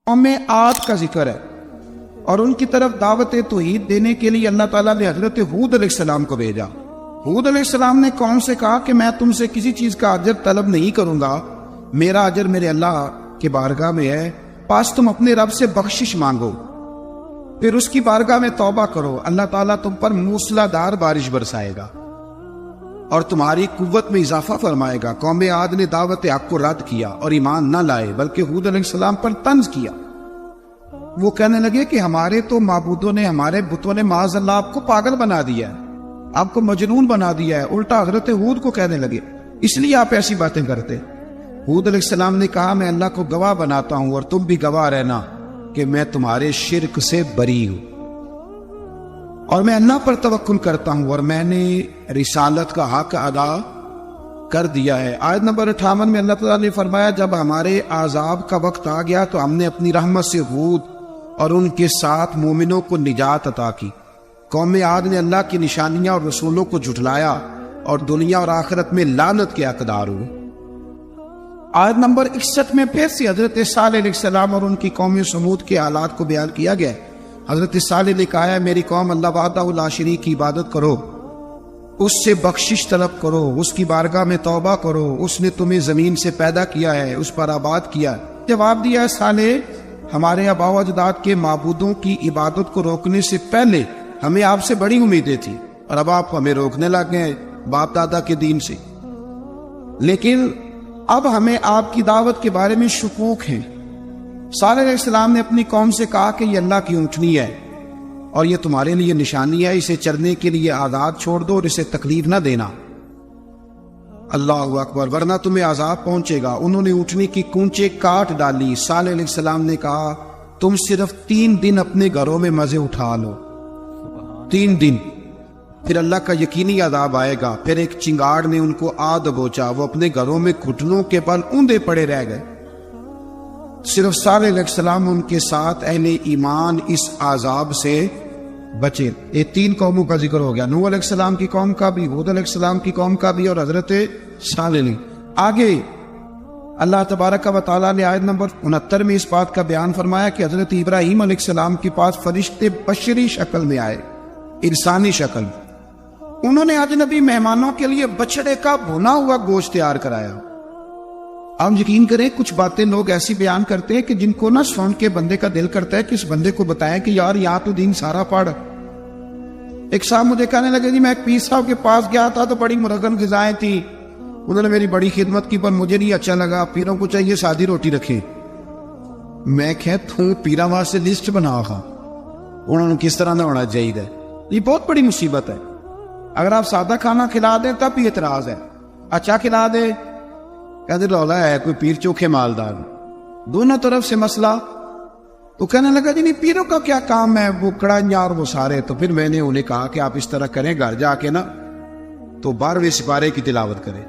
قوم عاد کا ذکر ہے اور ان کی طرف دعوت توحید دینے کے لیے اللہ تعالیٰ نے حضرت ہود علیہ السلام کو بھیجا۔ ہود علیہ السلام نے قوم سے کہا کہ میں تم سے کسی چیز کا اجر طلب نہیں کروں گا، میرا اجر میرے اللہ کے بارگاہ میں ہے، پاس تم اپنے رب سے بخشش مانگو، پھر اس کی بارگاہ میں توبہ کرو، اللہ تعالیٰ تم پر موسلا دار بارش برسائے گا اور تمہاری قوت میں اضافہ فرمائے گا۔ قوم عاد نے دعوت حق کو رد کیا اور ایمان نہ لائے، بلکہ ہود علیہ السلام پر طنز کیا۔ وہ کہنے لگے کہ ہمارے تو معبودوں نے، ہمارے بتوں نے معاذ اللہ آپ کو پاگل بنا دیا ہے، آپ کو مجنون بنا دیا ہے۔ الٹا حضرت ہود کو کہنے لگے اس لیے آپ ایسی باتیں کرتے۔ ہود علیہ السلام نے کہا میں اللہ کو گواہ بناتا ہوں اور تم بھی گواہ رہنا کہ میں تمہارے شرک سے بری ہوں اور میں اللہ پر توکل کرتا ہوں اور میں نے رسالت کا حق ادا کر دیا ہے۔ آیت نمبر 58 میں اللہ تعالیٰ نے فرمایا جب ہمارے عذاب کا وقت آ گیا تو ہم نے اپنی رحمت سے ہود اور ان کے ساتھ مومنوں کو نجات عطا کی۔ قوم عاد نے اللہ کی نشانیاں اور رسولوں کو جھٹلایا اور دنیا اور آخرت میں لعنت کے حقدار ہوئے۔ آیت نمبر 61 میں پھر سے حضرت صالح علیہ السلام اور ان کی قوم سمود کے حالات کو بیان کیا گیا ہے۔ حضرت صالح نے کہا ہے میری قوم اللہ وحدہ لا شریک کی عبادت کرو، اس سے بخشش طلب کرو، اس کی بارگاہ میں توبہ کرو، اس نے تمہیں زمین سے پیدا کیا ہے، اس پر آباد کیا ہے۔ جواب دیا صالح ہمارے آباء و اجداد کے معبودوں کی عبادت کو روکنے سے پہلے ہمیں آپ سے بڑی امیدیں تھیں اور اب آپ ہمیں روکنے لگ گئے باپ دادا کے دین سے، لیکن اب ہمیں آپ کی دعوت کے بارے میں شکوک ہیں۔ صالح علیہ السلام نے اپنی قوم سے کہا کہ یہ اللہ کی اونٹنی ہے اور یہ تمہارے لیے نشانی ہے، اسے چرنے کے لیے آزاد چھوڑ دو اور اسے تکلیف نہ دینا، اللہ اکبر، ورنہ تمہیں عذاب پہنچے گا۔ انہوں نے اونٹنی کی کونچیں کاٹ ڈالی۔ صالح علیہ السلام نے کہا تم صرف 3 دن اپنے گھروں میں مزے اٹھا لو، 3 دن، پھر اللہ کا یقینی عذاب آئے گا۔ پھر ایک چنگاڑ نے ان کو آ دبوچا، وہ اپنے گھروں میں گھٹنوں کے بل اوندے پڑے رہ گئے۔ صرف صالح علیہ السلام ان کے ساتھ اہل ایمان اس عذاب سے بچے۔ یہ 3 قوموں کا ذکر ہو گیا، نوح علیہ السلام کی قوم کا بھی، ہود علیہ السلام کی قوم کا بھی اور حضرت صالح نے۔ آگے اللہ تبارک و تعالیٰ نے آیت نمبر 69 میں اس بات کا بیان فرمایا کہ حضرت ابراہیم علیہ السلام کے پاس فرشتے بشری شکل میں آئے، انسانی شکل، انہوں نے اجنبی مہمانوں کے لیے بچڑے کا بھنا ہوا گوشت تیار کرایا۔ آپ یقین کریں کچھ باتیں لوگ ایسی بیان کرتے ہیں کہ جن کو نہ سن کے بندے کا دل کرتا ہے کہ اس بندے کو بتائیں کہ یار یہاں تو دین سارا پڑھ۔ ایک صاحب مجھے کہنے لگے جی میں ایک پیر صاحب کے پاس گیا تھا تو بڑی مرغن غذائیں تھیں، انہوں نے میری بڑی خدمت کی پر مجھے نہیں اچھا لگا، پیروں کو چاہیے سادی روٹی رکھیں۔ میں کہتا ہوں پیرا وہاں سے لسٹ بنا خا انہوں نے کس طرح نہ ہونا چاہیے، یہ بہت بڑی مصیبت ہے۔ اگر آپ سادہ کھانا کھلا دیں تب بھی اعتراض ہے، اچھا کھلا دیں کہتے رولا ہے کوئی پیر چوکھے مالدار، دونوں طرف سے مسئلہ۔ تو کہنے لگا جی نہیں پیروں کا کیا کام ہے، وہ کڑائیاں اور وہ سارے۔ تو پھر میں نے انہیں کہا کہ آپ اس طرح کریں، گھر جا کے نا تو 12ویں سپارے کی تلاوت کریں۔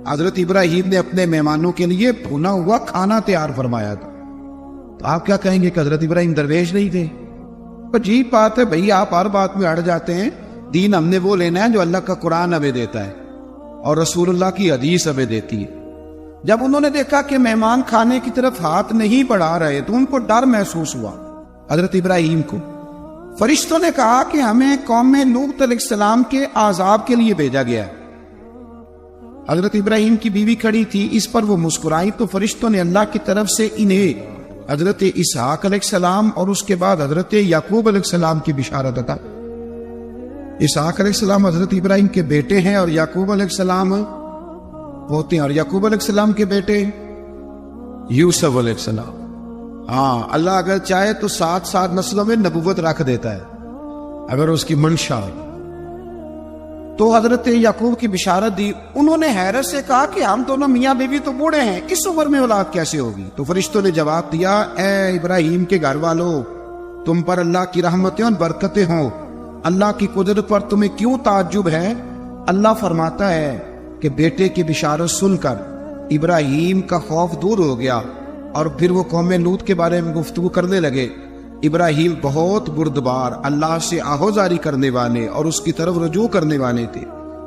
حضرت ابراہیم نے اپنے مہمانوں کے لیے بھونا ہوا کھانا تیار فرمایا تھا، تو آپ کیا کہیں گے کہ حضرت ابراہیم درویش نہیں تھے؟ عجیب بات ہے بھائی، آپ ہر بات میں اڑ جاتے ہیں۔ دین ہم نے وہ لینا ہے جو اللہ کا قرآن ہمیں دیتا ہے اور رسول اللہ کی حدیث ہمیں دیتی ہے۔ جب انہوں نے دیکھا کہ مہمان کھانے کی طرف ہاتھ نہیں بڑھا رہے تو ان کو ڈر محسوس ہوا۔ حضرت ابراہیم کو فرشتوں نے کہا کہ ہمیں قوم لوط علیہ السلام کے عذاب کے لیے بھیجا گیا ہے۔ حضرت ابراہیم کی بیوی کھڑی تھی، اس پر وہ مسکرائی تو فرشتوں نے اللہ کی طرف سے انہیں حضرت اسحاق علیہ السلام اور اس کے بعد حضرت یعقوب علیہ السلام کی بشارت عطا۔ اسحاق علیہ السلام حضرت ابراہیم کے بیٹے ہیں اور یعقوب علیہ السلام ہوتے ہیں، اور یعقوب علیہ السلام کے بیٹے یوسف علیہ السلام۔ ہاں اللہ اگر چاہے تو 7 نسلوں میں نبوت رکھ دیتا ہے اگر اس کی منشا۔ تو حضرت یعقوب کی بشارت دی، انہوں نے حیرت سے کہا کہ ہم دونوں میاں بیوی تو بوڑھے ہیں، اس عمر میں اولاد کیسے ہوگی؟ تو فرشتوں نے جواب دیا اے ابراہیم کے گھر والوں، تم پر اللہ کی رحمتیں اور برکتیں ہوں، اللہ کی قدرت پر تمہیں کیوں تعجب ہے؟ اللہ فرماتا ہے کہ بیٹے کی بشارت سن کر ابراہیم کا خوف دور ہو گیا اور پھر وہ قوم لوط کے بارے میں گفتگو کرنے لگے۔ ابراہیم بہت بردبار، اللہ سے آہوزاری کرنے والے اور اس کی طرف رجوع کرنے والے تھے۔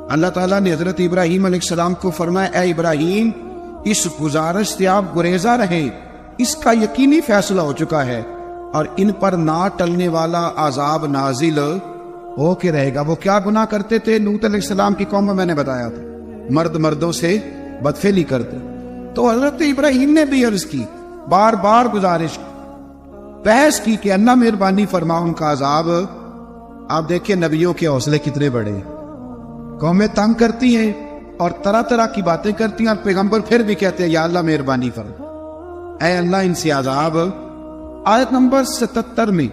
اللہ تعالیٰ نے حضرت ابراہیم علیہ السلام کو فرمایا اے ابراہیم اس گزارش سے آپ گریزہ رہیں اس کا یقینی فیصلہ ہو چکا ہے اور ان پر نہ ٹلنے والا عذاب نازل ہو کے رہے گا۔ وہ کیا گناہ کرتے تھے؟ لوط علیہ السلام کی قوم میں میں نے بتایا تھا، مرد مردوں سے بدفعلی کرتے۔ تو حضرت ابراہیم نے بھی عرض کی، بار بار گزارش کی، بحث کی کہ اللہ مہربانی فرما ان کا عذاب۔ آپ دیکھیں نبیوں کے حوصلے کتنے بڑے ہیں، قومیں تنگ کرتی ہیں اور طرح طرح کی باتیں کرتی ہیں، اور پیغمبر پھر بھی کہتے ہیں یا اللہ مہربانی فرما، اے اللہ ان سے عذاب۔ آیت نمبر 77 میں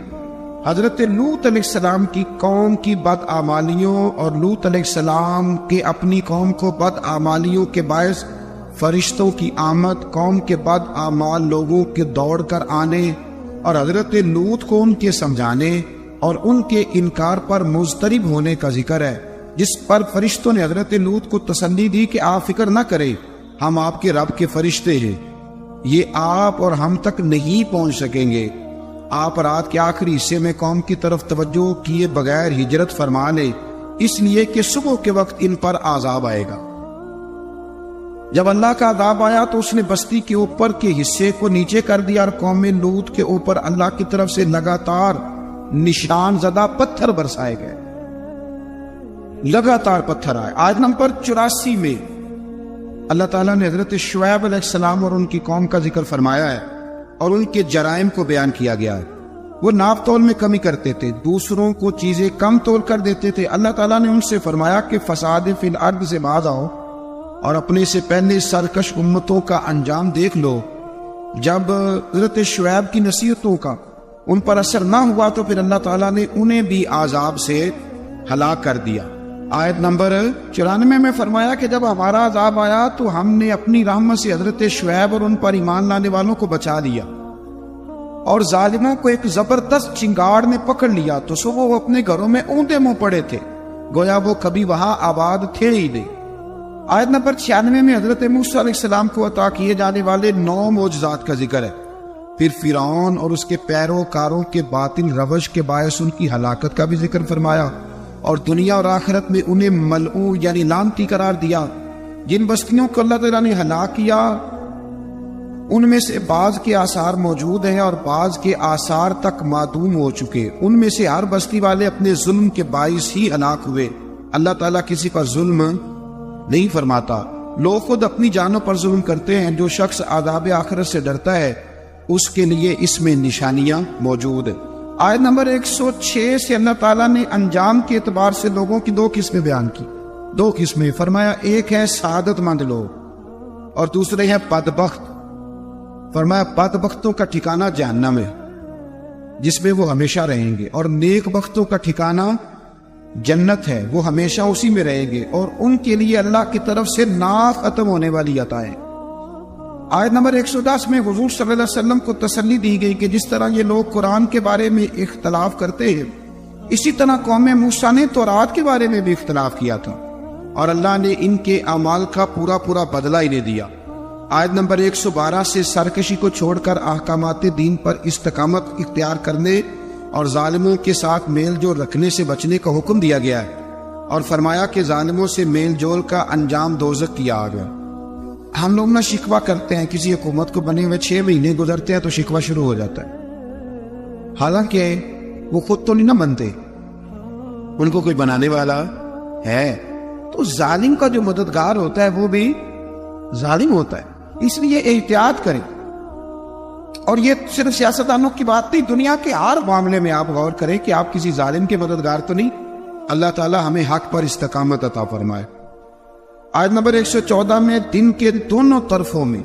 حضرت لوط علیہ السلام کی قوم کی بدعمالیوں اور لوط علیہ السلام کے اپنی قوم کو بدعمالیوں کے باعث فرشتوں کی آمد، قوم کے بدعمال لوگوں کے دوڑ کر آنے اور حضرت لوط کو ان کے سمجھانے اور ان کے انکار پر مضطرب ہونے کا ذکر ہے، جس پر فرشتوں نے حضرت لوط کو تسلی دی کہ آپ فکر نہ کریں، ہم آپ کے رب کے فرشتے ہیں، یہ آپ اور ہم تک نہیں پہنچ سکیں گے۔ آپ رات کے آخری حصے میں قوم کی طرف توجہ کیے بغیر ہجرت فرما لیں، اس لیے کہ صبح کے وقت ان پر عذاب آئے گا۔ جب اللہ کا عذاب آیا تو اس نے بستی کے اوپر کے حصے کو نیچے کر دیا اور قوم لوط کے اوپر اللہ کی طرف سے لگاتار نشان زدہ پتھر برسائے گئے، لگاتار پتھر آئے۔ آیت نمبر 84 میں اللہ تعالیٰ نے حضرت شعیب علیہ السلام اور ان کی قوم کا ذکر فرمایا ہے اور ان کے جرائم کو بیان کیا گیا ہے۔ وہ ناپ تول میں کمی کرتے تھے، دوسروں کو چیزیں کم تول کر دیتے تھے۔ اللہ تعالیٰ نے ان سے فرمایا کہ فساد فی الارض سے باز آؤ اور اپنے سے پہلے سرکش امتوں کا انجام دیکھ لو۔ جب حضرت شعیب کی نصیحتوں کا ان پر اثر نہ ہوا تو پھر اللہ تعالیٰ نے انہیں بھی عذاب سے ہلاک کر دیا۔ آیت نمبر 94 میں فرمایا کہ جب ہمارا عذاب آیا تو ہم نے اپنی رحمت سے حضرت شعیب اور ان پر ایمان لانے والوں کو بچا لیا، اور ظالموں کو ایک زبردست چنگاڑ نے پکڑ لیا تو صبح وہ اپنے گھروں میں اونٹے منہ پڑے تھے، گویا وہ کبھی وہاں آباد تھے ہی نہیں۔ آیت نمبر 96 میں حضرت موسیٰ علیہ السلام کو عطا کیے جانے والے 9 معجزات کا ذکر ہے۔ پھر فرعون اور اس کے پیروکاروں کے باطل روش کے باعث ان کی ہلاکت کا بھی ذکر فرمایا، اور دنیا اور آخرت میں انہیں ملعون یعنی لعنتی قرار دیا۔ جن بستیوں کو اللہ تعالیٰ نے ہلاک کیا ان میں سے بعض کے آثار موجود ہیں اور بعض کے آثار تک معدوم ہو چکے۔ ان میں سے ہر بستی والے اپنے ظلم کے باعث ہی ہلاک ہوئے۔ اللہ تعالیٰ کسی پر ظلم نہیں فرماتا، لوگ خود اپنی جانوں پر ظلم کرتے ہیں۔ جو شخص عذاب آخرت سے ڈرتا ہے اس کے لیے اس میں نشانیاں موجود ہیں۔ آیت نمبر 106 سے اللہ تعالیٰ نے انجام کے اعتبار سے لوگوں کی 2 قسمیں بیان کی، 2 قسمیں فرمایا، ایک ہے سعادت مند لوگ اور دوسرے ہیں بدبخت۔ فرمایا بدبختوں کا ٹھکانہ جہنم ہے جس میں وہ ہمیشہ رہیں گے، اور نیک بختوں کا ٹھکانہ جنت ہے، وہ ہمیشہ اسی میں رہیں گے، اور ان کے لیے اللہ کی طرف سے نا ختم ہونے والی عطائیں۔ آیت نمبر 110 میں حضور صلی اللہ علیہ وسلم کو تسلی دی گئی کہ جس طرح یہ لوگ قرآن کے بارے میں اختلاف کرتے ہیں، اسی طرح قوم موسیٰ نے تورات کے بارے میں بھی اختلاف کیا تھا، اور اللہ نے ان کے اعمال کا پورا بدلہ انہیں دیا۔ آیت نمبر 112 سے سرکشی کو چھوڑ کر احکامات دین پر استقامت اختیار کرنے اور ظالموں کے ساتھ میل جول رکھنے سے بچنے کا حکم دیا گیا ہے، اور فرمایا کہ ظالموں سے میل جول کا انجام دوزخ کی آگ ہے۔ ہم لوگ نہ شکوہ کرتے ہیں، کسی حکومت کو بنے ہوئے 6 مہینے گزرتے ہیں تو شکوہ شروع ہو جاتا ہے، حالانکہ وہ خود تو نہیں نہ بنتے، ان کو کوئی بنانے والا ہے۔ تو ظالم کا جو مددگار ہوتا ہے وہ بھی ظالم ہوتا ہے، اس لیے احتیاط کریں۔ اور یہ صرف سیاستدانوں کی بات نہیں، دنیا کے ہر معاملے میں آپ غور کریں کہ آپ کسی ظالم کے مددگار تو نہیں۔ اللہ تعالی ہمیں حق پر استقامت عطا فرمائے۔ آیت نمبر 114 میں دن کے دونوں طرفوں میں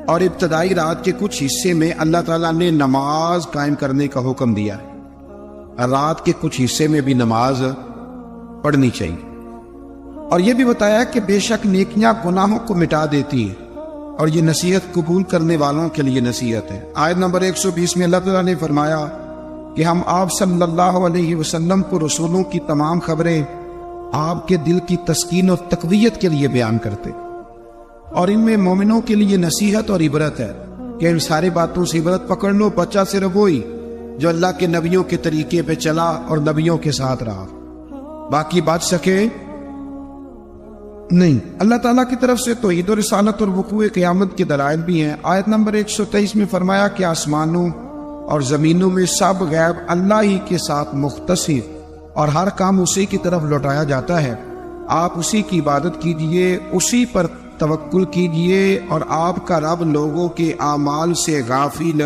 اور ابتدائی رات کے کچھ حصے میں اللہ تعالیٰ نے نماز قائم کرنے کا حکم دیا ہے، رات کے کچھ حصے میں بھی نماز پڑھنی چاہیے، اور یہ بھی بتایا کہ بے شک نیکیاں گناہوں کو مٹا دیتی ہیں، اور یہ نصیحت قبول کرنے والوں کے لیے نصیحت ہے۔ آیت نمبر 120 میں اللہ تعالیٰ نے فرمایا کہ ہم آپ صلی اللہ علیہ وسلم کو رسولوں کی تمام خبریں آپ کے دل کی تسکین اور تقویت کے لیے بیان کرتے، اور ان میں مومنوں کے لیے نصیحت اور عبرت ہے کہ ان ساری باتوں سے عبرت پکڑ لو۔ بچہ صرف وہی جو اللہ کے نبیوں کے طریقے پہ چلا اور نبیوں کے ساتھ رہا، باقی بچ سکے نہیں، اللہ تعالیٰ کی طرف سے توحید و رسالت اور وقوع قیامت کے دلائل بھی ہیں۔ آیت نمبر 123 میں فرمایا کہ آسمانوں اور زمینوں میں سب غیب اللہ ہی کے ساتھ مختص ہیں اور ہر کام اسی کی طرف لوٹایا جاتا ہے۔ آپ اسی کی عبادت کیجئے، اسی پر توکل کیجئے، اور آپ کا رب لوگوں کے اعمال سے غافل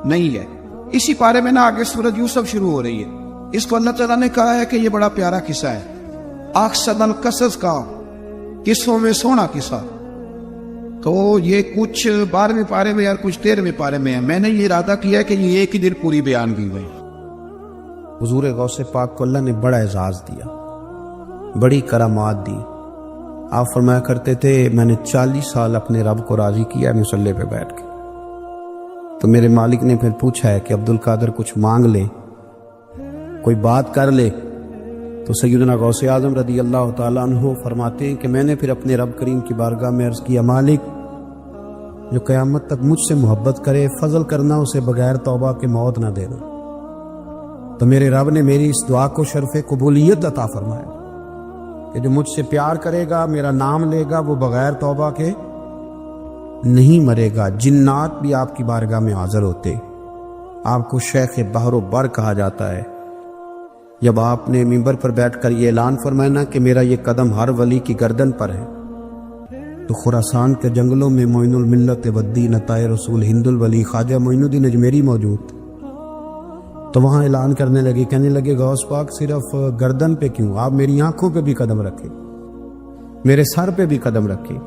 نہیں ہے۔ اسی پارے میں نا آگے سورۃ یوسف شروع ہو رہی ہے۔ اس کو اللہ تعالیٰ نے کہا ہے کہ یہ بڑا پیارا قصہ ہے، احسن القصص کا، قصوں میں سونا قصہ۔ تو یہ کچھ 12ویں پارے میں اور کچھ 13ویں پارے میں ہے۔ میں نے یہ ارادہ کیا ہے کہ یہ ایک ہی دن پوری بیان کی گئی۔ حضور غوث پاک کو اللہ نے بڑا اعزاز دیا، بڑی کرامات دی۔ آپ فرمایا کرتے تھے میں نے 40 سال اپنے رب کو راضی کیا ہے مصلی پہ بیٹھ کے۔ تو میرے مالک نے پھر پوچھا ہے کہ عبد القادر کچھ مانگ لے، کوئی بات کر لے، تو سیدنا غوث اعظم رضی اللہ تعالیٰ عنہ فرماتے ہیں کہ میں نے پھر اپنے رب کریم کی بارگاہ میں عرض کیا، مالک جو قیامت تک مجھ سے محبت کرے فضل کرنا، اسے بغیر توبہ کے موت نہ دینا۔ تو میرے رب نے میری اس دعا کو شرف قبولیت عطا فرمایا کہ جو مجھ سے پیار کرے گا، میرا نام لے گا، وہ بغیر توبہ کے نہیں مرے گا۔ جنات بھی آپ کی بارگاہ میں حاضر ہوتے۔ آپ کو شیخ بحر و بر کہا جاتا ہے۔ جب آپ نے منبر پر بیٹھ کر یہ اعلان فرمایا کہ میرا یہ قدم ہر ولی کی گردن پر ہے، تو خراسان کے جنگلوں میں معین الملت والدین عطائے رسول ہند الولی خواجہ معین الدین اجمیری موجود تھے۔ تو وہاں اعلان کرنے لگے، کہنے لگے غوث پاک صرف گردن پہ کیوں، آپ میری آنکھوں پہ بھی قدم رکھے، میرے سر پہ بھی قدم رکھے۔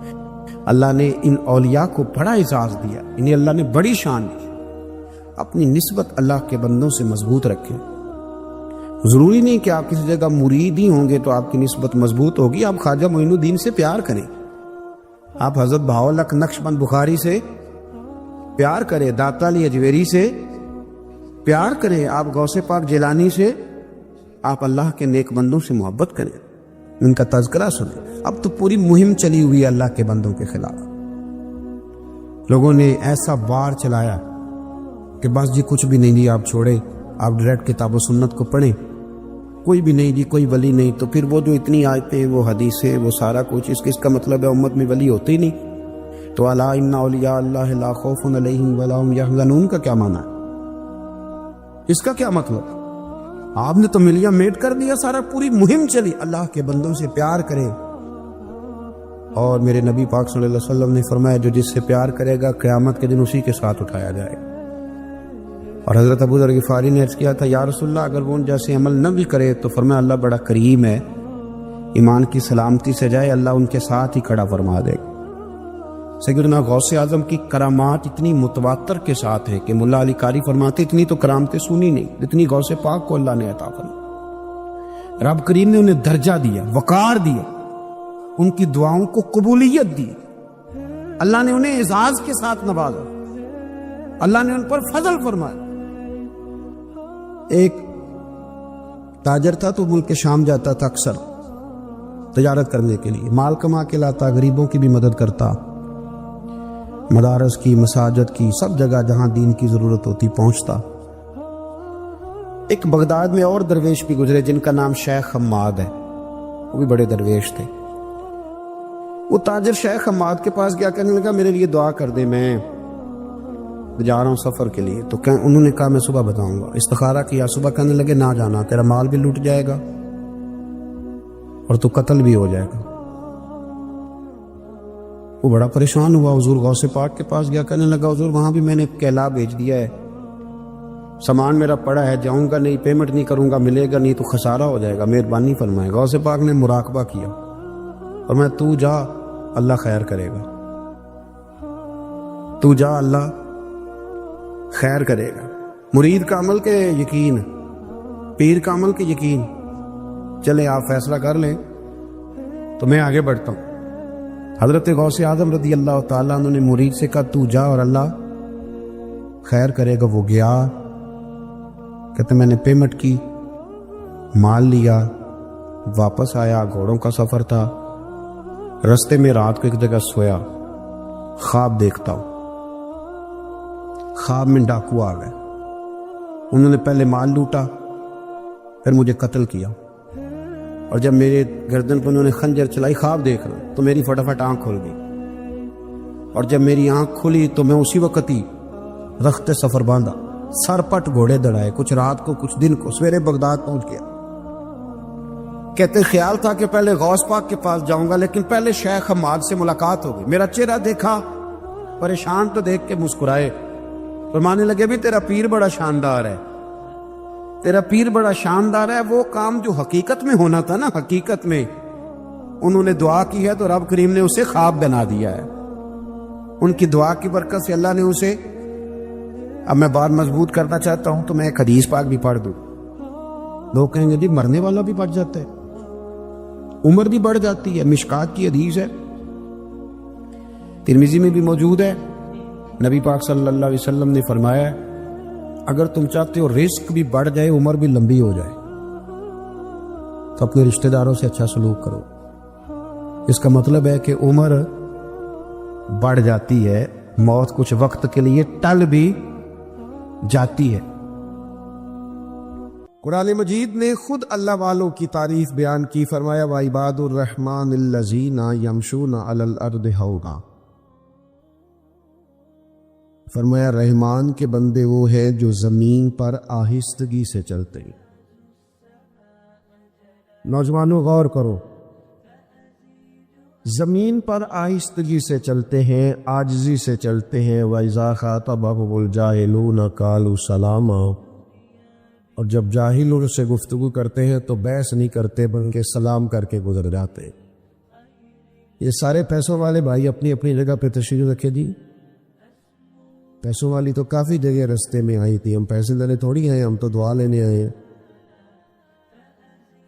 اللہ نے ان اولیاء کو بڑا اعزاز دیا، انہیں اللہ نے بڑی شان دی۔ اپنی نسبت اللہ کے بندوں سے مضبوط رکھیں۔ ضروری نہیں کہ آپ کسی جگہ مرید ہی ہوں گے تو آپ کی نسبت مضبوط ہوگی۔ آپ خواجہ معین الدین سے پیار کریں، آپ حضرت بہاءالحق نقشبند بخاری سے پیار کریں، داتا علی اجویری سے پیار کریں، آپ غوث پاک جیلانی سے، آپ اللہ کے نیک بندوں سے محبت کریں، ان کا تذکرہ سنیں۔ اب تو پوری مہم چلی ہوئی ہے اللہ کے بندوں کے خلاف۔ لوگوں نے ایسا بار چلایا کہ بس جی کچھ بھی نہیں جی، آپ چھوڑے، آپ ڈائریکٹ کتاب و سنت کو پڑھیں، کوئی بھی نہیں جی، کوئی ولی نہیں۔ تو پھر وہ جو اتنی آیتیں، وہ حدیثیں، وہ سارا کچھ، اس کا مطلب ہے امت میں ولی ہوتے ہی نہیں۔ تو الا ان اولیاء اللہ لا خوف علیہم ولا هم یحزنون کا کیا معنی ہے؟ اس کا کیا مطلب؟ آپ نے تو ملیا میٹ کر دیا سارا، پوری مہم چلی اللہ کے بندوں سے پیار کریں۔ اور میرے نبی پاک صلی اللہ علیہ وسلم نے فرمایا جو جس سے پیار کرے گا قیامت کے دن اسی کے ساتھ اٹھایا جائے گا۔ اور حضرت ابو ذر غفاری نے عرض کیا تھا یا رسول اللہ اگر وہ ان جیسے عمل نہ بھی کرے تو فرمایا اللہ بڑا کریم ہے، ایمان کی سلامتی سے جائے اللہ ان کے ساتھ ہی کھڑا فرما دے گا۔ سیدنا غوث اعظم کی کرامات اتنی متواتر کے ساتھ ہے کہ ملا علی قاری فرماتے اتنی تو کرامتیں سنی نہیں جتنی غوث پاک کو اللہ نے عطا فرمائی۔ رب کریم نے انہیں درجہ دیا، وقار دیا، ان کی دعاؤں کو قبولیت دی، اللہ نے انہیں اعزاز کے ساتھ نوازا، اللہ نے ان پر فضل فرمایا۔ ایک تاجر تھا تو ملک شام جاتا تھا اکثر تجارت کرنے کے لیے، مال کما کے لاتا، غریبوں کی بھی مدد کرتا، مدارس کی، مساجد کی، سب جگہ جہاں دین کی ضرورت ہوتی پہنچتا۔ ایک بغداد میں اور درویش بھی گزرے جن کا نام شیخ حماد ہے، وہ بھی بڑے درویش تھے۔ وہ تاجر شیخ حماد کے پاس گیا، کہنے لگا میرے لیے دعا کر دے، میں جا رہا ہوں سفر کے لیے۔ تو انہوں نے کہا میں صبح بتاؤں گا۔ استخارہ کیا، صبح کہنے لگے نہ جانا، تیرا مال بھی لوٹ جائے گا اور تو قتل بھی ہو جائے گا۔ وہ بڑا پریشان ہوا، حضور غوث پاک کے پاس گیا، کہنے لگا حضور وہاں بھی میں نے کہلا بھیج دیا ہے، سامان میرا پڑا ہے، جاؤں گا نہیں، پیمنٹ نہیں کروں گا، ملے گا نہیں تو خسارہ ہو جائے گا، مہربانی فرمائے۔ غوث پاک نے مراقبہ کیا اور میں تو جا اللہ خیر کرے گا، تو جا اللہ خیر کرے گا۔ مرید کا عمل کے یقین، پیر کا عمل کے یقین، چلے آپ فیصلہ کر لیں تو میں آگے بڑھتا ہوں۔ حضرت غوث اعظم رضی اللہ تعالیٰ عنہ نے مرید سے کہا تو جا اور اللہ خیر کرے گا۔ وہ گیا، کہتے میں نے پیمنٹ کی، مال لیا، واپس آیا، گھوڑوں کا سفر تھا، رستے میں رات کو ایک جگہ سویا، خواب دیکھتا ہوں، خواب میں ڈاکو آ گئے، انہوں نے پہلے مال لوٹا پھر مجھے قتل کیا۔ اور جب میرے گردن پر انہوں نے خنجر چلائی، خواب دیکھ رہا تو میری فٹافٹ آنکھ کھل گئی، اور جب میری آنکھ کھلی تو میں اسی وقت ہی رخت سفر باندھا، سر پٹ گھوڑے دڑائے، کچھ رات کو کچھ دن کو، سویرے بغداد پہنچ گیا۔ کہتے خیال تھا کہ پہلے غوث پاک کے پاس جاؤں گا، لیکن پہلے شیخ حماد سے ملاقات ہو گئی۔ میرا چہرہ دیکھا، پریشان تو دیکھ کے مسکرائے، فرمانے لگے بھی تیرا پیر بڑا شاندار ہے، تیرا پیر بڑا شاندار ہے۔ وہ کام جو حقیقت میں ہونا تھا نا، حقیقت میں انہوں نے دعا کی ہے تو رب کریم نے اسے خواب بنا دیا ہے۔ ان کی دعا کی برکت سے اللہ نے اسے، اب میں بات مضبوط کرنا چاہتا ہوں تو میں ایک حدیث پاک بھی پڑھ دوں۔ لوگ کہیں گے جی مرنے والا بھی بڑھ جاتا ہے، عمر بھی بڑھ جاتی ہے، مشکات کی حدیث ہے، ترمذی میں بھی موجود ہے۔ نبی پاک صلی اللہ علیہ وسلم نے فرمایا ہے اگر تم چاہتے ہو رزق بھی بڑھ جائے، عمر بھی لمبی ہو جائے، تو اپنے رشتہ داروں سے اچھا سلوک کرو۔ اس کا مطلب ہے کہ عمر بڑھ جاتی ہے، موت کچھ وقت کے لیے ٹل بھی جاتی ہے۔ قرآن مجید نے خود اللہ والوں کی تعریف بیان کی، فرمایا وَعِبَادُ الرَّحْمَنِ الَّذِينَ يَمْشُونَ عَلَى الْأَرْضِ هَوْنًا، فرمایا رحمان کے بندے وہ ہیں جو زمین پر آہستگی سے چلتے ہیں۔ نوجوانوں غور کرو، زمین پر آہستگی سے چلتے ہیں، عاجزی سے چلتے ہیں۔ وَإِذَا خَاطَبَهُمُ الْجَاهِلُونَ قَالُوا سَلَامًا، اور جب جاہل ان سے گفتگو کرتے ہیں تو بحث نہیں کرتے بلکہ سلام کر کے گزر جاتے ہیں۔ یہ سارے پیسوں والے بھائی اپنی اپنی جگہ پہ تشریف رکھے جی۔ پیسوں والی تو کافی جگہ رستے میں آئی تھی، ہم پیسے لینے تھوڑی آئے، ہم تو دعا لینے آئے ہیں،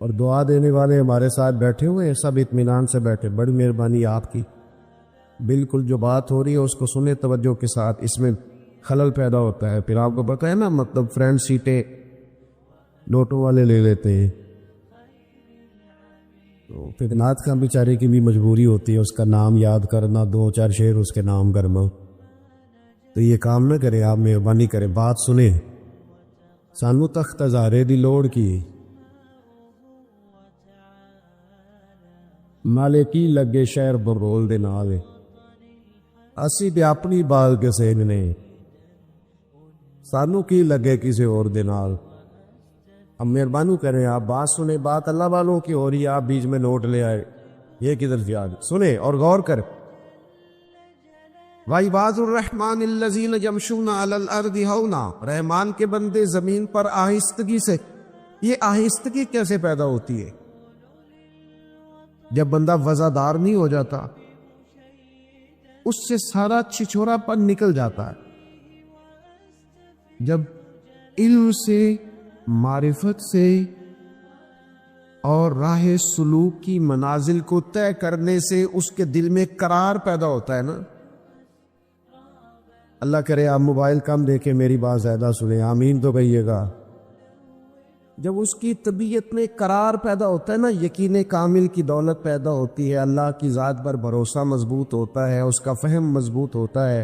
اور دعا دینے والے ہمارے ساتھ بیٹھے ہوئے ہیں، سب اطمینان سے بیٹھے۔ بڑی مہربانی آپ کی، بالکل جو بات ہو رہی ہے اس کو سنیں توجہ کے ساتھ، اس میں خلل پیدا ہوتا ہے۔ پھر آپ کو پتہ ہے نا، مطلب فرنٹ سیٹیں نوٹوں والے لے لیتے ہیں، تو پھر نعت خاں بیچارے کی بھی مجبوری ہوتی ہے اس کا نام یاد کرنا، دو چار شعر اس کے نام کرنا۔ تو یہ کام نہ کریں آپ، مہربانی کریں، بات سنیں۔ سانو تخت ہزارے دی لوڑ کی، مالے کی لگے شہر برول دے نال، اسی بھی اپنی بال کے سیننے، سانو کی لگے کسی اور دے نال۔ اب مہربانی کریں آپ بات سنیں، بات اللہ والوں کی ہو رہی ہے، آپ بیچ میں نوٹ لے آئے، یہ کدھر سے یاد؟ سنیں اور غور کریں۔ وَعِبَادُ الرَّحْمَنِ الَّذِينَ يَمْشُونَ عَلَى الْأَرْضِ هَوْنًا، رحمان کے بندے زمین پر آہستگی سے۔ یہ آہستگی کیسے پیدا ہوتی ہے؟ جب بندہ وزادار نہیں ہو جاتا، اس سے سارا چھچورا پن نکل جاتا ہے۔ جب علم سے، معرفت سے اور راہ سلوک کی منازل کو طے کرنے سے اس کے دل میں قرار پیدا ہوتا ہے نا۔ اللہ کرے آپ موبائل کم دیکھیں، میری بات زیادہ سنیں، آمین تو کہیے گا۔ جب اس کی طبیعت میں قرار پیدا ہوتا ہے نا، یقین کامل کی دولت پیدا ہوتی ہے، اللہ کی ذات پر بھروسہ مضبوط ہوتا ہے، اس کا فہم مضبوط ہوتا ہے،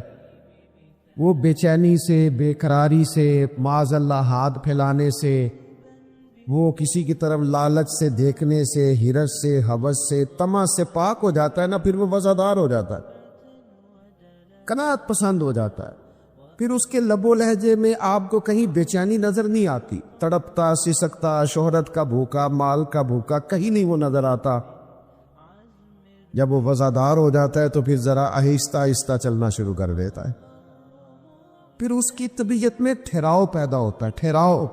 وہ بے چینی سے، بے قراری سے، معاذ اللہ ہاتھ پھیلانے سے، وہ کسی کی طرف لالچ سے دیکھنے سے، ہرس سے، ہوس سے، طمع سے پاک ہو جاتا ہے نا، پھر وہ وزادار ہو جاتا ہے، قناعت پسند ہو جاتا ہے۔ پھر اس کے لب و لہجے میں آپ کو کہیں بے چینی نظر نہیں آتی، تڑپتا، سسکتا، شہرت کا بھوکا، مال کا بھوکا، کہیں نہیں وہ نظر آتا۔ جب وہ وزادار ہو جاتا ہے تو پھر ذرا آہستہ آہستہ چلنا شروع کر دیتا ہے، پھر اس کی طبیعت میں ٹھہراؤ پیدا ہوتا ہے، ٹھہراؤ،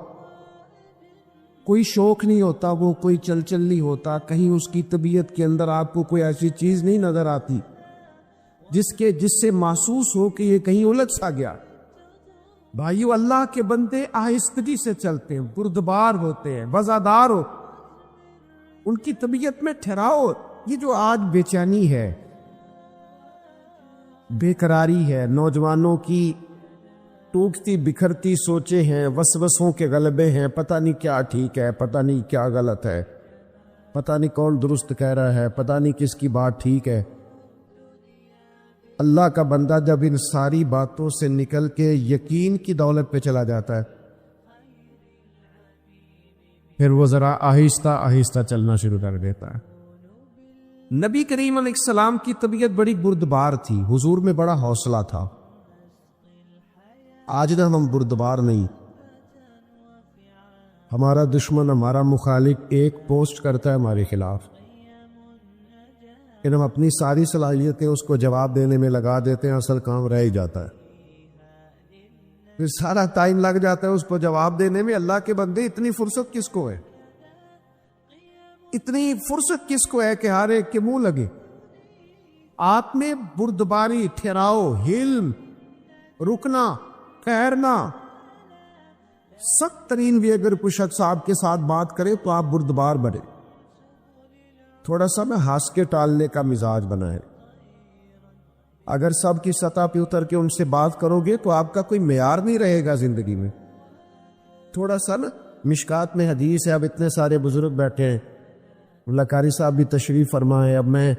کوئی شوق نہیں ہوتا، وہ کوئی چل نہیں ہوتا، کہیں اس کی طبیعت کے اندر آپ کو کوئی ایسی چیز نہیں نظر آتی جس سے محسوس ہو کہ یہ کہیں الجھ سا گیا۔ بھائیو، اللہ کے بندے آہستگی سے چلتے ہیں، بردبار ہوتے ہیں، وزادار ہو، ان کی طبیعت میں ٹھہراؤ۔ یہ جو آج بے چینی ہے، بے قراری ہے، نوجوانوں کی ٹوٹتی بکھرتی سوچیں ہیں، وسوسوں کے غلبے ہیں، پتہ نہیں کیا ٹھیک ہے، پتہ نہیں کیا غلط ہے، پتہ نہیں کون درست کہہ رہا ہے، پتہ نہیں کس کی بات ٹھیک ہے۔ اللہ کا بندہ جب ان ساری باتوں سے نکل کے یقین کی دولت پہ چلا جاتا ہے، پھر وہ ذرا آہستہ آہستہ چلنا شروع کر دیتا ہے۔ نبی کریم علیہ السلام کی طبیعت بڑی بردبار تھی، حضور میں بڑا حوصلہ تھا۔ آج نہ ہم بردبار نہیں، ہمارا دشمن، ہمارا مخالف ایک پوسٹ کرتا ہے ہمارے خلاف، پھر ہم اپنی ساری صلاحیتیں اس کو جواب دینے میں لگا دیتے ہیں، اصل کام رہ ہی جاتا ہے، پھر سارا ٹائم لگ جاتا ہے اس کو جواب دینے میں۔ اللہ کے بندے، اتنی فرصت کس کو ہے؟ اتنی فرصت کس کو ہے کہ ہر ایک کے منہ لگے؟ آپ میں بردباری، ٹھہراؤ، حلم، رکنا، ٹھہرنا، سخت ترین بھی اگر کوئی شخص آپ کے ساتھ بات کرے تو آپ بردبار بنے، تھوڑا سا میں ہنس کے ٹالنے کا مزاج بنائے۔ اگر سب کی سطح پہ اتر کے ان سے بات کرو گے تو آپ کا کوئی معیار نہیں رہے گا زندگی میں۔ تھوڑا سا نا، مشکات میں حدیث ہے، اب اتنے سارے بزرگ بیٹھے ہیں، اللہ قاری صاحب بھی تشریف فرما ہے، اب میں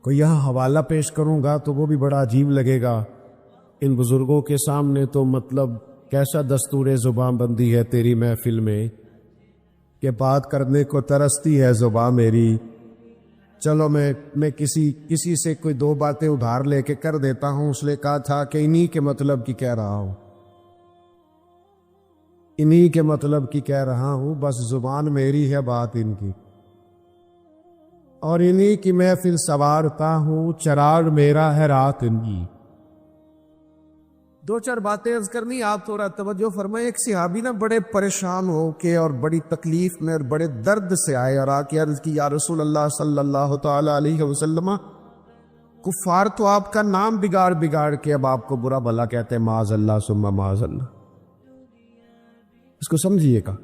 کوئی یہاں حوالہ پیش کروں گا تو وہ بھی بڑا عجیب لگے گا ان بزرگوں کے سامنے، تو مطلب کیسا دستور زبان بندی ہے تیری محفل میں کہ بات کرنے کو ترستی ہے زبان میری۔ چلو میں کسی سے کوئی دو باتیں ادھار لے کے کر دیتا ہوں، اس نے کہا تھا کہ انہی کے مطلب کی کہہ رہا ہوں، انہی کے مطلب کی کہہ رہا ہوں، بس زبان میری ہے، بات ان کی، اور انہی کی محفل سوارتا ہوں، چراغ میرا ہے، رات ان کی۔ دو چار باتیں عرض کرنی، آپ تھوڑا توجہ فرمائیں۔ ایک صحابی نا بڑے پریشان ہو کے اور بڑی تکلیف میں اور بڑے درد سے آئے اور آ کے عرض کی، یا رسول اللہ صلی اللہ تعالی علیہ وسلم، کفار تو آپ کا نام بگاڑ کے اب آپ کو برا بھلا کہتے ہیں، معاذ اللہ ثم معاذ اللہ۔ اس کو سمجھیے گا،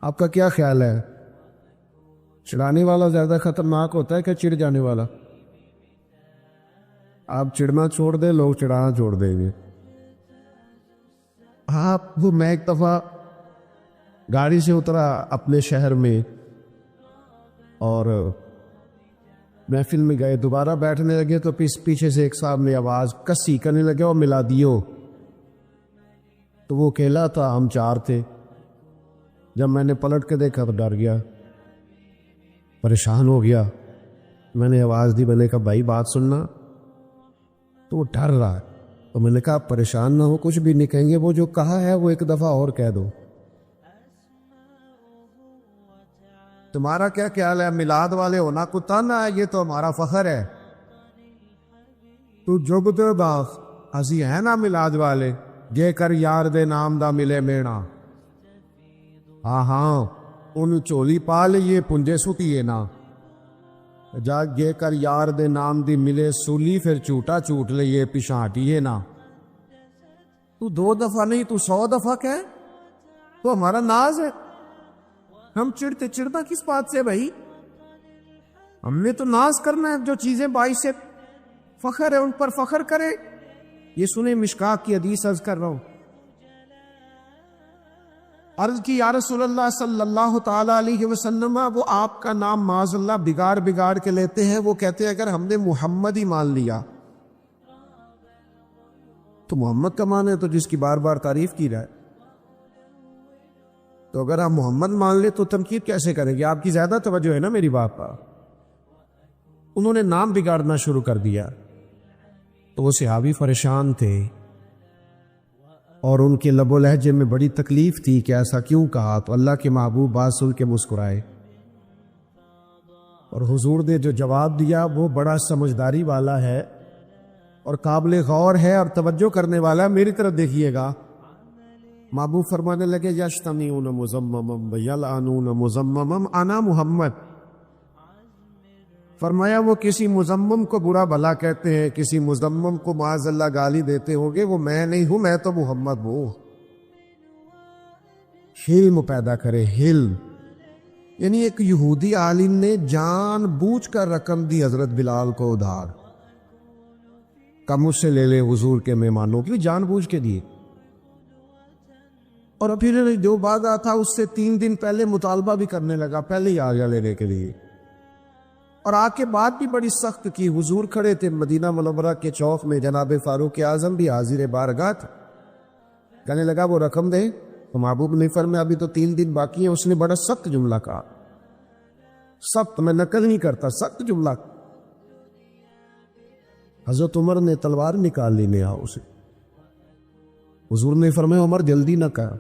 آپ کا کیا خیال ہے؟ چڑھانے والا زیادہ خطرناک ہوتا ہے کہ چڑھ جانے والا؟ آپ چڑھنا چھوڑ دیں، لوگ چڑھانا چھوڑ دیں گے۔ میں ایک دفعہ گاڑی سے اترا اپنے شہر میں اور محفل میں گئے، دوبارہ بیٹھنے لگے تو پیچھے سے ایک صاحب نے آواز کسی کرنے لگے، اور ملا دیو، تو وہ اکیلا تھا، ہم چار تھے۔ جب میں نے پلٹ کے دیکھا تو ڈر گیا، پریشان ہو گیا، میں نے آواز دی، میں نے کہا بھائی بات سننا، تو وہ ڈر رہا ہے، تو میں نے کہا پریشان نہ ہو، کچھ بھی نہیں کہیں گے، وہ جو کہا ہے وہ ایک دفعہ اور کہہ دو۔ تمہارا کیا خیال ہے؟ میلاد والے ہونا کو تانا ہے، یہ تو ہمارا فخر ہے۔ تو جگتے باغ اسی ہے نا میلاد والے، جے کر یار دے نام دا ملے مینا، ہاں ان چولی پا لیے پنجے سٹیے نا، جا گے کر یار دے نام دی ملے سولی، پھر چوٹا چوٹ لیے پیچھا ہٹیے نا۔ تو 2 دفعہ نہیں، تو 100 دفعہ کہے تو ہمارا ناز ہے۔ ہم چڑھنا کس بات سے بھائی؟ ہم نے تو ناز کرنا ہے، جو چیزیں باعث سے فخر ہے ان پر فخر کرے۔ یہ سنیں مشکات کی حدیث عرض کر رہا ہوں۔ عرض کی یا رسول اللہ صلی اللہ تعالی علیہ وسلم، وہ آپ کا نام معاذ اللہ بگاڑ کے لیتے ہیں، وہ کہتے ہیں اگر ہم نے محمد ہی مان لیا تو محمد کا مان ہے تو جس کی بار بار تعریف کی رہا ہے، تو اگر آپ محمد مان لے تو تنقید کیسے کریں گے؟ آپ کی زیادہ توجہ ہے نا میری بات پر۔ انہوں نے نام بگاڑنا شروع کر دیا، تو وہ صحابی پریشان تھے اور ان کے لب و لہجے میں بڑی تکلیف تھی کہ ایسا کیوں کہا، تو اللہ کے محبوب بات سن کے مسکرائے، اور حضور نے جو جواب دیا وہ بڑا سمجھداری والا ہے اور قابل غور ہے اور توجہ کرنے والا ہے۔ میری طرف دیکھیے گا، محبوب فرمانے لگے یشتمیون مزممم ویلعنون مزممم انا محمد۔ فرمایا وہ کسی مزمم کو برا بھلا کہتے ہیں، کسی مزمم کو معاذ اللہ گالی دیتے ہوں گے، وہ میں نہیں ہوں، میں تو محمد ہوں۔ حلم پیدا کرے، حلم۔ یعنی ایک یہودی عالم نے جان بوجھ کر رقم دی حضرت بلال کو ادھار، کم مجھ سے لے لے حضور کے مہمانوں کی، جان بوجھ کے دیے۔ اور پھر جو وعدہ تھا اس سے 3 دن پہلے مطالبہ بھی کرنے لگا، پہلے ہی آ گیا لینے کے لیے، اور آ کے بات بھی بڑی سخت کی۔ حضور کھڑے تھے مدینہ منورہ کے چوک میں، جناب فاروق اعظم بھی حاضر بارگاہ تھے، کہنے لگا وہ رقم دے، تو محبوب نے فرمایا ابھی تو 3 دن باقی ہیں. اس نے بڑا سخت جملہ کہا, سخت, میں نقل نہیں کرتا, سخت جملہ. حضرت عمر نے تلوار نکال لی نیا اسے. حضور نے فرمایا عمر جلدی نہ کر,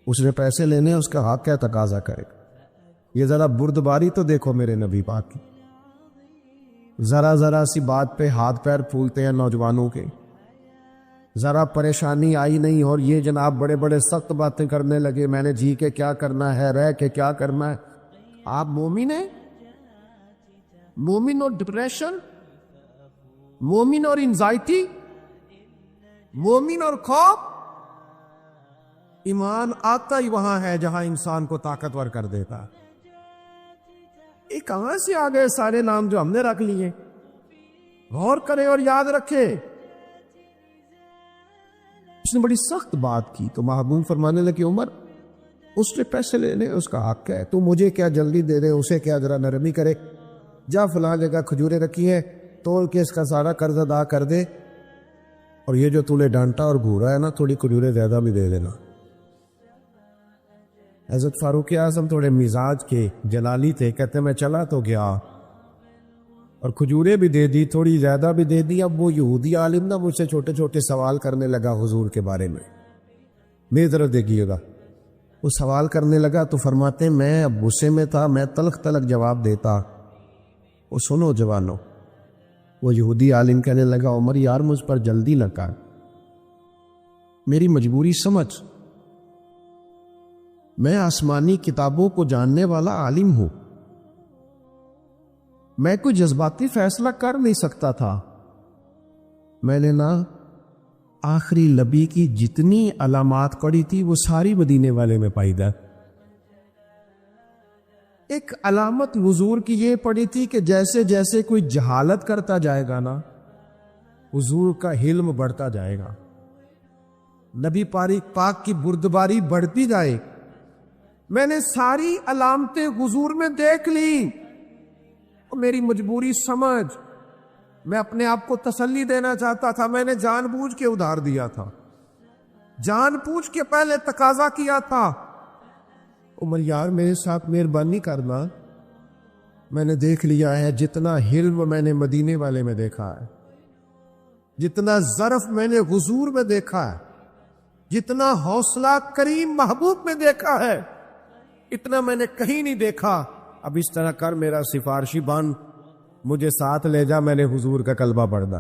اس نے پیسے لینے, اس کا حق کیا تقاضا کرے. یہ ذرا بردباری تو دیکھو میرے نبی پاک کی. ذرا ذرا سی بات پہ ہاتھ پیر پھولتے ہیں نوجوانوں کے. ذرا پریشانی آئی نہیں اور یہ جناب بڑے بڑے سخت باتیں کرنے لگے, میں نے جی کے کیا کرنا ہے, رہ کے کیا کرنا ہے. آپ مومن ہیں؟ مومن اور ڈپریشن, مومن اور انزائٹی, مومن اور خوف. ایمان آتا ہی وہاں ہے جہاں انسان کو طاقتور کر دیتا. یہ کہاں سے آ گئے سارے نام جو ہم نے رکھ لیے؟ غور کریں اور یاد رکھیں. اس نے بڑی سخت بات کی تو محبوب فرمانے لگے عمر اس نے پیسے لینے, اس کا حق ہے, تو مجھے کیا جلدی دے دے, اسے کیا ذرا نرمی کرے. جا فلاں جگہ کھجوریں رکھی ہیں, تول کے اس کا سارا قرض ادا کر دے, اور یہ جو تو نے ڈانٹا اور گھورا ہے نا, تھوڑی کھجوریں زیادہ بھی دے دینا. حضرت فاروق اعظم تھوڑے مزاج کے جلالی تھے, کہتے میں چلا تو گیا اور کھجوریں بھی دے دی, تھوڑی زیادہ بھی دے دی. اب وہ یہودی عالم نا مجھ سے چھوٹے چھوٹے سوال کرنے لگا حضور کے بارے میں. میری طرف دیکھیے گا, وہ سوال کرنے لگا تو فرماتے میں اب غصے میں تھا, میں تلخ تلخ جواب دیتا. وہ سنو جوانو, وہ یہودی عالم کہنے لگا عمر یار مجھ پر جلدی نہ کر, میری مجبوری سمجھ, میں آسمانی کتابوں کو جاننے والا عالم ہوں, میں کوئی جذباتی فیصلہ کر نہیں سکتا تھا. میں نے نا آخری لبی کی جتنی علامات پڑھی تھی وہ ساری مدینے والے میں پائی جائے. ایک علامت حضور کی یہ پڑھی تھی کہ جیسے جیسے کوئی جہالت کرتا جائے گا نا, حضور کا حلم بڑھتا جائے گا, نبی پاک کی بردباری بڑھتی جائے. میں نے ساری علامتیں حضور میں دیکھ لی, میری مجبوری سمجھ. میں اپنے آپ کو تسلی دینا چاہتا تھا, میں نے جان بوجھ کے ادھار دیا تھا, جان بوجھ کے پہلے تقاضا کیا تھا. عمر یار میرے ساتھ مہربانی کرنا, میں نے دیکھ لیا ہے جتنا حلم میں نے مدینے والے میں دیکھا ہے, جتنا ظرف میں نے حضور میں دیکھا ہے, جتنا حوصلہ کریم محبوب میں دیکھا ہے, اتنا میں نے کہیں نہیں دیکھا. اب اس طرح کر, میرا سفارشی بن, مجھے ساتھ لے جا, میں نے حضور کا کلمہ پڑھنا.